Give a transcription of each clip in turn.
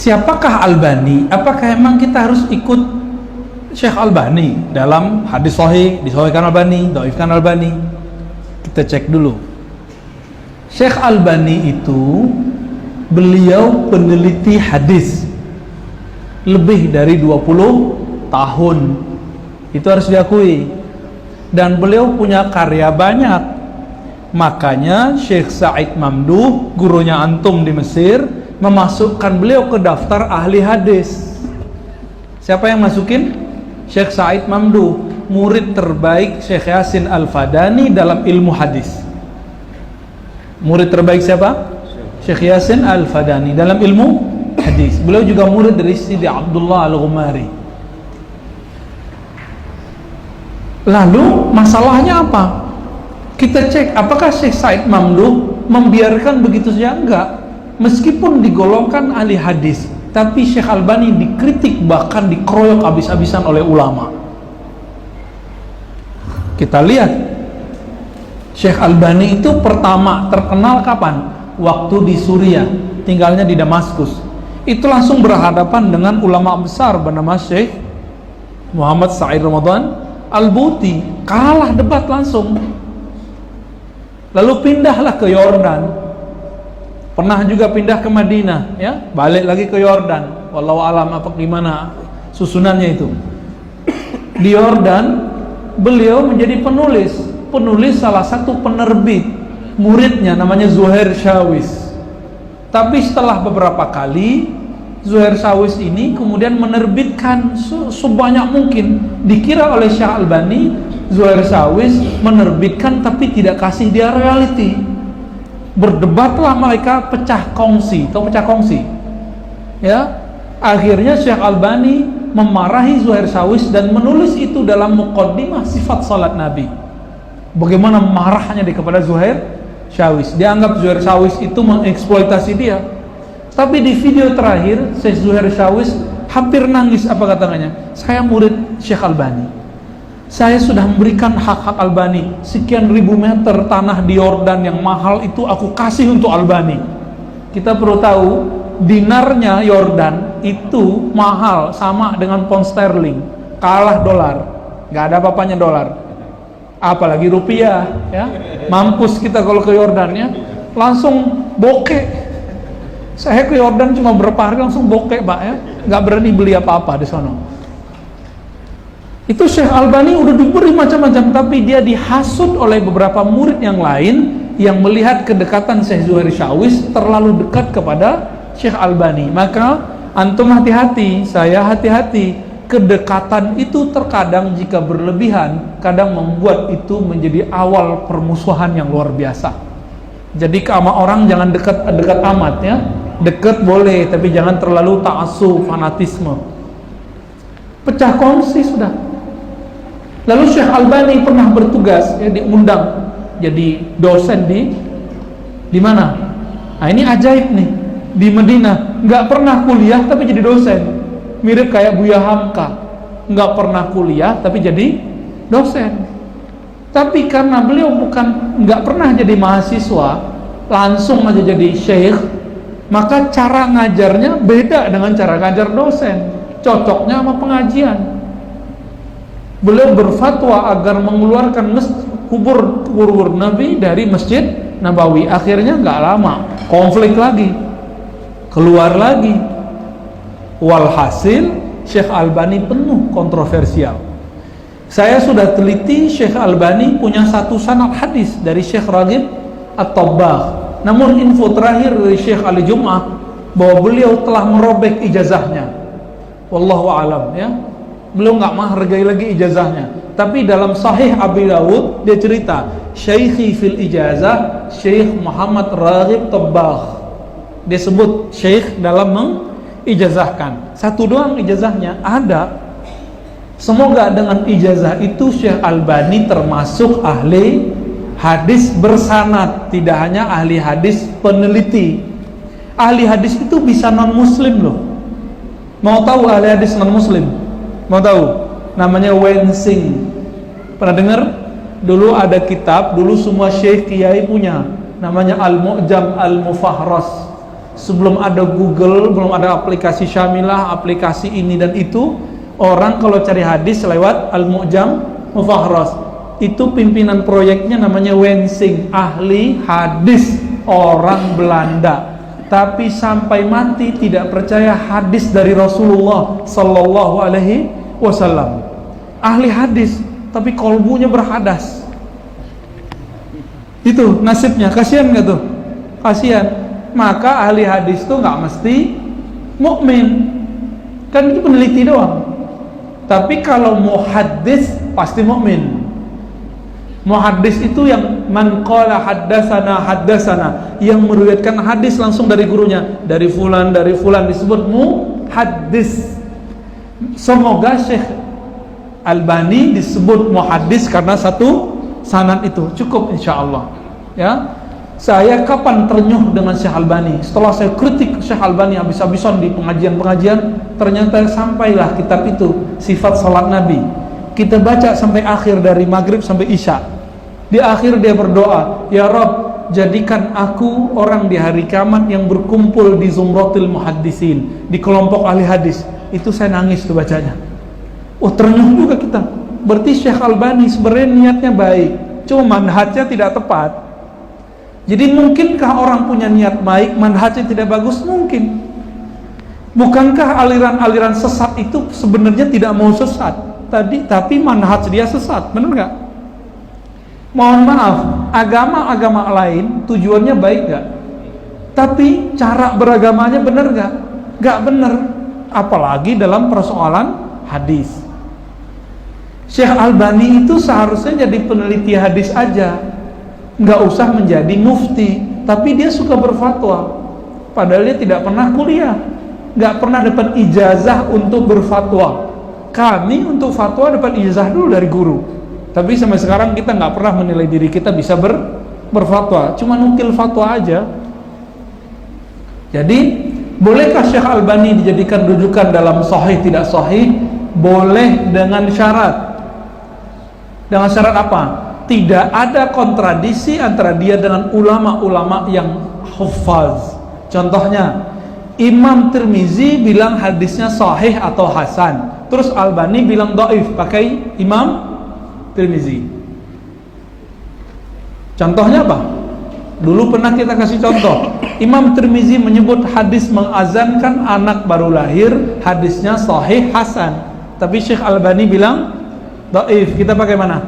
Siapakah Albani? Apakah emang kita harus ikut Syekh Albani dalam hadis sahih, disahihkan Albani, dhaifkan Albani? Kita cek dulu. Syekh Albani itu beliau peneliti hadis lebih dari 20 tahun. Itu harus diakui. Dan beliau punya karya banyak. Makanya Syekh Said Mamduh, gurunya antum di Mesir, memasukkan beliau ke daftar ahli hadis. Siapa yang masukin? Syekh Said Mamduh, murid terbaik Syekh Yasin Al-Fadani dalam ilmu hadis. Murid terbaik siapa? Syekh Yasin Al-Fadani dalam ilmu hadis. Beliau juga murid dari Sidi Abdullah Al-Ghumari. Lalu masalahnya apa? Kita cek apakah Syekh Said Mamduh membiarkan begitu saja? Enggak. Meskipun digolongkan ahli hadis, tapi Syekh Albani dikritik, bahkan dikeroyok habis-habisan oleh ulama. Kita lihat Syekh Albani itu pertama terkenal kapan? Waktu di Suriah, tinggalnya di Damaskus. Itu langsung berhadapan dengan ulama besar bernama Syekh Muhammad Sa'id Ramadan Al-Buti, kalah debat langsung. Lalu pindahlah ke Yordan. Pernah juga pindah ke Madinah, ya, balik lagi ke Yordan. Wallahu alam apa gimana susunannya itu. Di Yordan beliau menjadi penulis salah satu penerbit, muridnya namanya Zuhair Shawis. Tapi setelah beberapa kali Zuhair Shawis ini kemudian menerbitkan sebanyak mungkin. Dikira oleh Syekh Albani Zuhair Shawis menerbitkan tapi tidak kasih dia reality. Berdebatlah mereka, pecah kongsi. Tahu pecah kongsi? Ya. Akhirnya Syekh Albani memarahi Zuhair Shawis dan menulis itu dalam muqaddimah sifat salat Nabi. Bagaimana marahnya dia kepada Zuhair Shawis. Dia anggap Zuhair Shawis itu mengeksploitasi dia. Tapi di video terakhir Syekh Zuhair Shawis hampir nangis. Apa katanya? Saya murid Syekh Albani. Saya sudah memberikan hak-hak Albani. Sekian ribu meter tanah di Yordan yang mahal itu aku kasih untuk Albani. Kita perlu tahu, dinarnya Yordan itu mahal, sama dengan pound sterling, kalah dolar. Gak ada apa-apanya dolar, apalagi rupiah, ya. Mampus kita kalau ke Yordan, ya. Langsung bokeh. Saya ke Yordan cuma berapa hari langsung bokeh, Pak, ya. Gak berani beli apa-apa di sana. Itu Syekh Albani udah diberi macam-macam, tapi dia dihasut oleh beberapa murid yang lain yang melihat kedekatan Syekh Zuhair Shawis terlalu dekat kepada Syekh Albani. Maka antum hati-hati, saya hati-hati. Kedekatan itu terkadang jika berlebihan, kadang membuat itu menjadi awal permusuhan yang luar biasa. Jadi sama orang jangan dekat amat, ya. Dekat boleh, tapi jangan terlalu ta'assub, fanatisme. Pecah kongsi sudah. Lalu Syekh Albani pernah bertugas, ya, diundang jadi dosen di mana? Nah, ini ajaib nih, di Madinah. Nggak pernah kuliah tapi jadi dosen, mirip kayak Buya Hamka. Nggak pernah kuliah tapi jadi dosen. Tapi karena beliau nggak pernah jadi mahasiswa, langsung aja jadi syekh, maka cara ngajarnya beda dengan cara ngajar dosen. Cocoknya sama pengajian. Beliau berfatwa agar mengeluarkan kubur Nabi dari Masjid Nabawi. Akhirnya nggak lama konflik lagi, keluar lagi. Walhasil Syekh Albani penuh kontroversial. Saya sudah teliti, Syekh Albani punya satu sanad hadis dari Syekh Raghib At-Tabbagh. Namun info terakhir dari Syekh Ali Jum'ah bahwa beliau telah merobek ijazahnya. Wallahu alam, ya. Beliau nggak menghargai lagi ijazahnya. Tapi dalam Sahih Abi Dawud dia cerita, Syekhi fil ijazah Syekh Muhammad Raghib Tabbagh. Dia sebut Syekh dalam mengijazahkan. Satu doang ijazahnya ada. Semoga dengan ijazah itu Syekh Albani termasuk ahli hadis bersanad, tidak hanya ahli hadis peneliti. Ahli hadis itu bisa non muslim loh. Mau tahu ahli hadis non muslim? Mau tahu? Namanya Wensing. Pernah dengar? Dulu ada kitab, dulu semua syekh kiai punya, namanya Al-Mu'jam Al-Mufahras. Sebelum ada Google, belum ada aplikasi Syamilah, aplikasi ini dan itu, orang kalau cari hadis lewat Al-Mu'jam Mufahras. Itu pimpinan proyeknya namanya Wensing, ahli hadis orang Belanda. Tapi sampai mati tidak percaya hadis dari Rasulullah sallallahu alaihi wasallam. Ahli hadis, tapi kolbunya berhadas. Itu nasibnya, kasihan nggak tuh? Kasihan. Maka ahli hadis tuh nggak mesti mukmin, kan itu peneliti doang. Tapi kalau muhaddis pasti mukmin. Muhaddis itu yang man qala haddasana, yang meriwayatkan hadis langsung dari gurunya, dari fulan disebut muhaddis. Semoga Syekh Albani disebut muhaddis karena satu sanad itu cukup insyaallah. Ya. Saya kapan ternyuh dengan Syekh Albani? Setelah saya kritik Syekh Albani habis-habisan di pengajian-pengajian, ternyata sampailah kitab itu, Sifat Salat Nabi. Kita baca sampai akhir dari maghrib sampai isya. Di akhir dia berdoa, ya Rabb, jadikan aku orang di hari kiamat yang berkumpul di zumratil muhaddisin, di kelompok ahli hadis. Itu saya nangis tuh bacanya. Oh, ternyuh juga kita. Berarti Syekh Albani sebenarnya niatnya baik, cuma manhajnya tidak tepat. Jadi mungkinkah orang punya niat baik, manhajnya tidak bagus? Mungkin. Bukankah aliran-aliran sesat itu sebenarnya tidak mau sesat tapi manhaj dia sesat, benar nggak? Mohon maaf, agama-agama lain tujuannya baik nggak? Tapi cara beragamanya benar nggak? Nggak benar. Apalagi dalam persoalan hadis. Syekh Albani itu seharusnya jadi peneliti hadis aja, nggak usah menjadi mufti. Tapi dia suka berfatwa, padahal dia tidak pernah kuliah, nggak pernah dapat ijazah untuk berfatwa. Kami untuk fatwa dapat ijazah dulu dari guru. Tapi sampai sekarang kita nggak pernah menilai diri kita bisa berfatwa, cuma nukil fatwa aja. Jadi bolehkah Syekh Albani dijadikan rujukan dalam sahih tidak sahih? Boleh dengan syarat. Dengan syarat apa? Tidak ada kontradiksi antara dia dengan ulama-ulama yang hufaz. Contohnya, Imam Tirmizi bilang hadisnya sahih atau hasan, terus Albani bilang dhaif, pakai Imam Tirmizi. Contohnya apa? Dulu pernah kita kasih contoh. Imam Tirmizi menyebut hadis mengazankan anak baru lahir, hadisnya sahih hasan. Tapi Syekh Albani bilang dhaif. Kita pakai mana?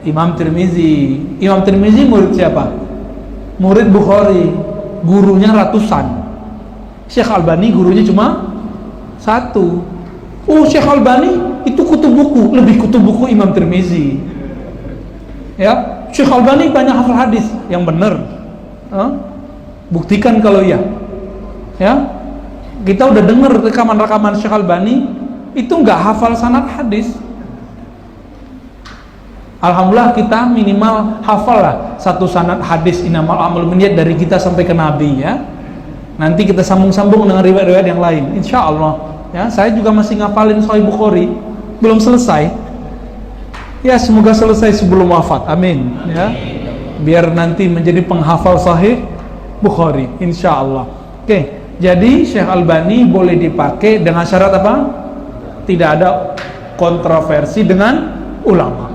Imam Tirmizi. Imam Tirmizi murid siapa? Murid Bukhari. Gurunya ratusan. Syekh Albani gurunya cuma satu. Oh, Syekh Albani itu kutub buku, lebih kutub buku Imam Tirmizi. Ya, Syekh Albani banyak hafal hadis, yang benar. Buktikan kalau iya. Ya, kita udah dengar rekaman-rekaman Syekh Albani itu nggak hafal sanad hadis. Alhamdulillah kita minimal hafal lah satu sanad hadis inamal amal niat dari kita sampai ke Nabi ya. Nanti kita sambung-sambung dengan riwayat-riwayat yang lain, insya Allah. Ya, saya juga masih ngapalin Sahih Bukhari, belum selesai. Ya, semoga selesai sebelum wafat. Amin. Ya, biar nanti menjadi penghafal Sahih Bukhari, insya Allah. Oke, jadi Syekh Albani boleh dipakai dengan syarat apa? Tidak ada kontroversi dengan ulama.